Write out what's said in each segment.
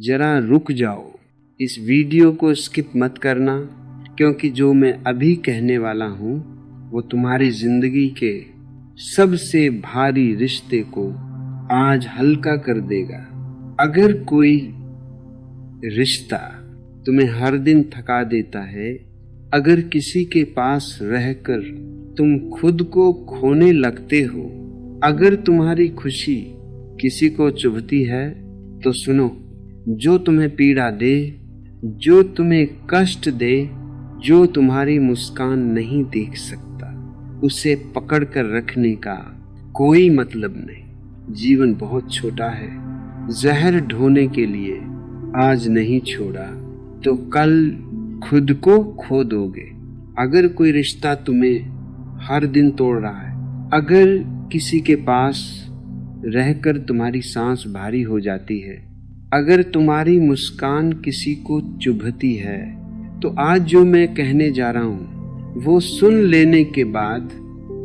जरा रुक जाओ, इस वीडियो को स्किप मत करना, क्योंकि जो मैं अभी कहने वाला हूँ वो तुम्हारी जिंदगी के सबसे भारी रिश्ते को आज हल्का कर देगा। अगर कोई रिश्ता तुम्हें हर दिन थका देता है, अगर किसी के पास रहकर तुम खुद को खोने लगते हो, अगर तुम्हारी खुशी किसी को चुभती है, तो सुनो, जो तुम्हें पीड़ा दे, जो तुम्हें कष्ट दे, जो तुम्हारी मुस्कान नहीं देख सकता, उसे पकड़ कर रखने का कोई मतलब नहीं। जीवन बहुत छोटा है, जहर ढोने के लिए आज नहीं छोड़ा तो कल खुद को खो दोगे। अगर कोई रिश्ता तुम्हें हर दिन तोड़ रहा है, अगर किसी के पास रहकर तुम्हारी सांस भारी हो जाती है, अगर तुम्हारी मुस्कान किसी को चुभती है, तो आज जो मैं कहने जा रहा हूँ वो सुन लेने के बाद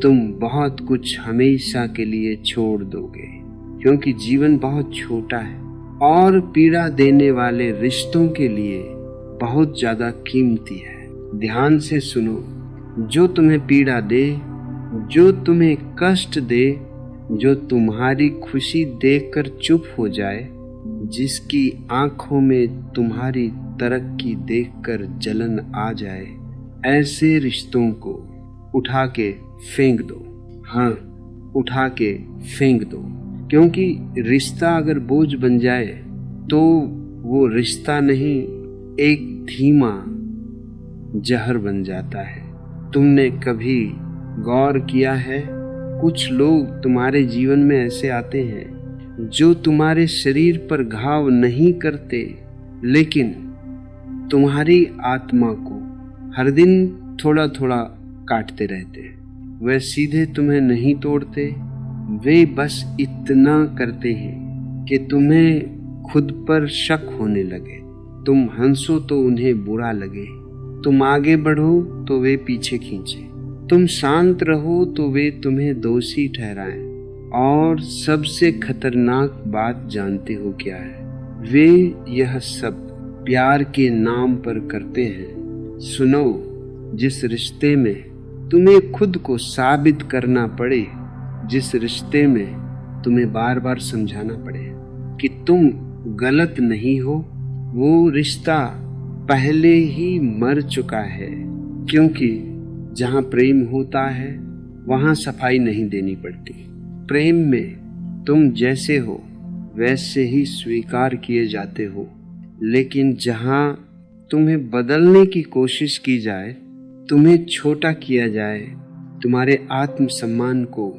तुम बहुत कुछ हमेशा के लिए छोड़ दोगे, क्योंकि जीवन बहुत छोटा है और पीड़ा देने वाले रिश्तों के लिए बहुत ज्यादा कीमती है। ध्यान से सुनो, जो तुम्हें पीड़ा दे, जो तुम्हें कष्ट दे, जो तुम्हारी खुशी देखकर चुप हो जाए, जिसकी आंखों में तुम्हारी तरक्की देखकर जलन आ जाए, ऐसे रिश्तों को उठा के फेंक दो। हाँ, उठा के फेंक दो, क्योंकि रिश्ता अगर बोझ बन जाए तो वो रिश्ता नहीं, एक धीमा जहर बन जाता है। तुमने कभी गौर किया है, कुछ लोग तुम्हारे जीवन में ऐसे आते हैं जो तुम्हारे शरीर पर घाव नहीं करते, लेकिन तुम्हारी आत्मा को हर दिन थोड़ा थोड़ा काटते रहते हैं। वे सीधे तुम्हें नहीं तोड़ते, वे बस इतना करते हैं कि तुम्हें खुद पर शक होने लगे। तुम हंसो तो उन्हें बुरा लगे, तुम आगे बढ़ो तो वे पीछे खींचे, तुम शांत रहो तो वे तुम्हें दोषी ठहराएं। और सबसे खतरनाक बात जानते हो क्या है? वे यह सब प्यार के नाम पर करते हैं। सुनो, जिस रिश्ते में तुम्हें खुद को साबित करना पड़े, जिस रिश्ते में तुम्हें बार बार समझाना पड़े कि तुम गलत नहीं हो, वो रिश्ता पहले ही मर चुका है। क्योंकि जहाँ प्रेम होता है वहाँ सफाई नहीं देनी पड़ती। प्रेम में तुम जैसे हो वैसे ही स्वीकार किए जाते हो, लेकिन जहाँ तुम्हें बदलने की कोशिश की जाए, तुम्हें छोटा किया जाए, तुम्हारे आत्मसम्मान को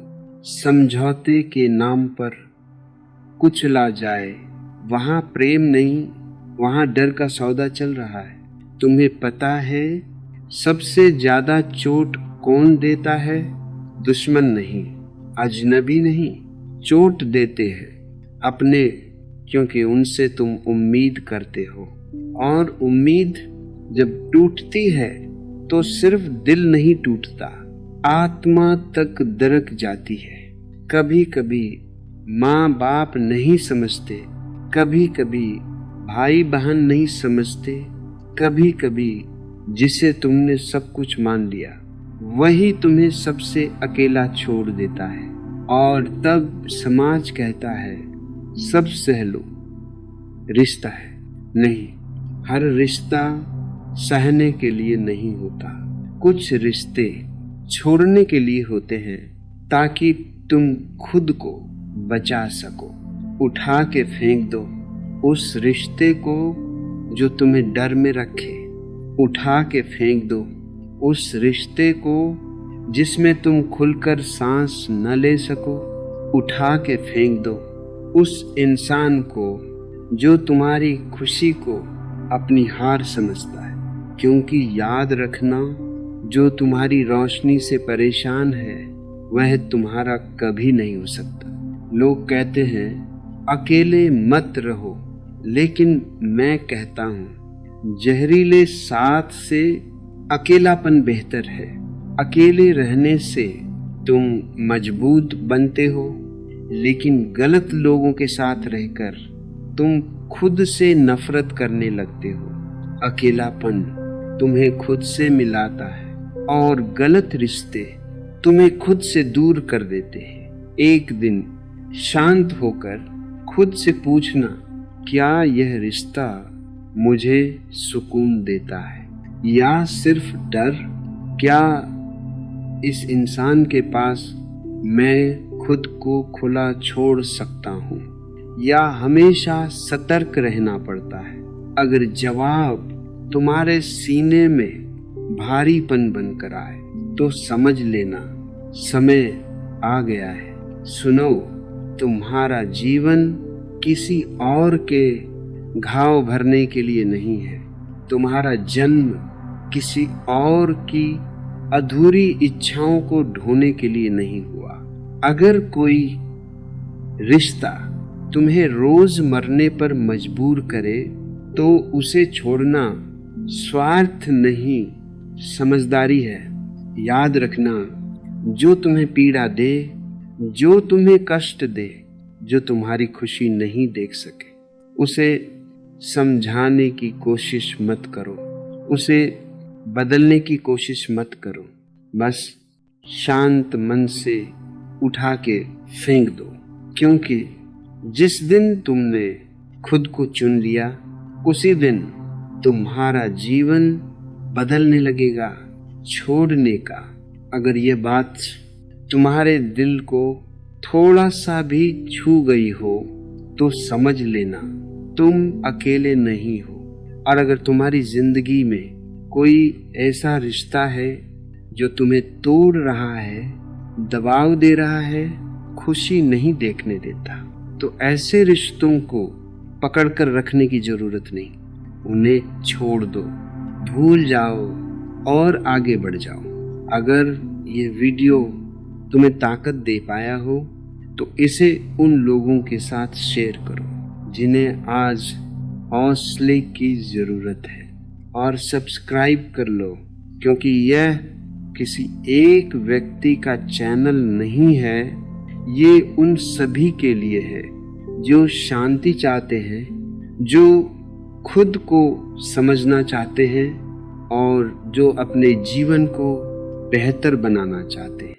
समझौते के नाम पर कुचला जाए, वहाँ प्रेम नहीं, वहाँ डर का सौदा चल रहा है। तुम्हें पता है सबसे ज्यादा चोट कौन देता है? दुश्मन नहीं, अजनबी नहीं, चोट देते हैं अपने, क्योंकि उनसे तुम उम्मीद करते हो। और उम्मीद जब टूटती है तो सिर्फ दिल नहीं टूटता, आत्मा तक दरक जाती है। कभी कभी माँ बाप नहीं समझते, कभी कभी भाई बहन नहीं समझते, कभी कभी जिसे तुमने सब कुछ मान लिया वही तुम्हें सबसे अकेला छोड़ देता है। और तब समाज कहता है सब सह लो, रिश्ता है। नहीं, हर रिश्ता सहने के लिए नहीं होता। कुछ रिश्ते छोड़ने के लिए होते हैं ताकि तुम खुद को बचा सको। उठा के फेंक दो उस रिश्ते को जो तुम्हें डर में रखे, उठा के फेंक दो उस रिश्ते को जिसमें तुम खुलकर सांस न ले सको, उठा के फेंक दो उस इंसान को जो तुम्हारी खुशी को अपनी हार समझता है। क्योंकि याद रखना, जो तुम्हारी रोशनी से परेशान है वह तुम्हारा कभी नहीं हो सकता। लोग कहते हैं अकेले मत रहो, लेकिन मैं कहता हूँ जहरीले साथ से अकेलापन बेहतर है। अकेले रहने से तुम मजबूत बनते हो, लेकिन गलत लोगों के साथ रहकर तुम खुद से नफरत करने लगते हो। अकेलापन तुम्हें खुद से मिलाता है और गलत रिश्ते तुम्हें खुद से दूर कर देते हैं। एक दिन शांत होकर खुद से पूछना, क्या यह रिश्ता मुझे सुकून देता है या सिर्फ डर? क्या इस इंसान के पास मैं खुद को खुला छोड़ सकता हूँ या हमेशा सतर्क रहना पड़ता है? अगर जवाब तुम्हारे सीने में भारीपन बनकर आए तो समझ लेना समय आ गया है। सुनो, तुम्हारा जीवन किसी और के घाव भरने के लिए नहीं है। तुम्हारा जन्म किसी और की अधूरी इच्छाओं को ढोने के लिए नहीं हुआ। अगर कोई रिश्ता तुम्हें रोज मरने पर मजबूर करे तो उसे छोड़ना स्वार्थ नहीं, समझदारी है। याद रखना, जो तुम्हें पीड़ा दे, जो तुम्हें कष्ट दे, जो तुम्हारी खुशी नहीं देख सके, उसे समझाने की कोशिश मत करो, उसे बदलने की कोशिश मत करो। बस शांत मन से उठा के फेंक दो, क्योंकि जिस दिन तुमने खुद को चुन लिया उसी दिन तुम्हारा जीवन बदलने लगेगा। छोड़ने का अगर ये बात तुम्हारे दिल को थोड़ा सा भी छू गई हो तो समझ लेना तुम अकेले नहीं हो। और अगर तुम्हारी जिंदगी में कोई ऐसा रिश्ता है जो तुम्हें तोड़ रहा है, दबाव दे रहा है, खुशी नहीं देखने देता, तो ऐसे रिश्तों को पकड़ कर रखने की जरूरत नहीं, उन्हें छोड़ दो, भूल जाओ और आगे बढ़ जाओ। अगर ये वीडियो तुम्हें ताकत दे पाया हो तो इसे उन लोगों के साथ शेयर करो जिन्हें आज हौसले की ज़रूरत है, और सब्सक्राइब कर लो, क्योंकि यह किसी एक व्यक्ति का चैनल नहीं है, ये उन सभी के लिए है जो शांति चाहते हैं, जो खुद को समझना चाहते हैं और जो अपने जीवन को बेहतर बनाना चाहते हैं।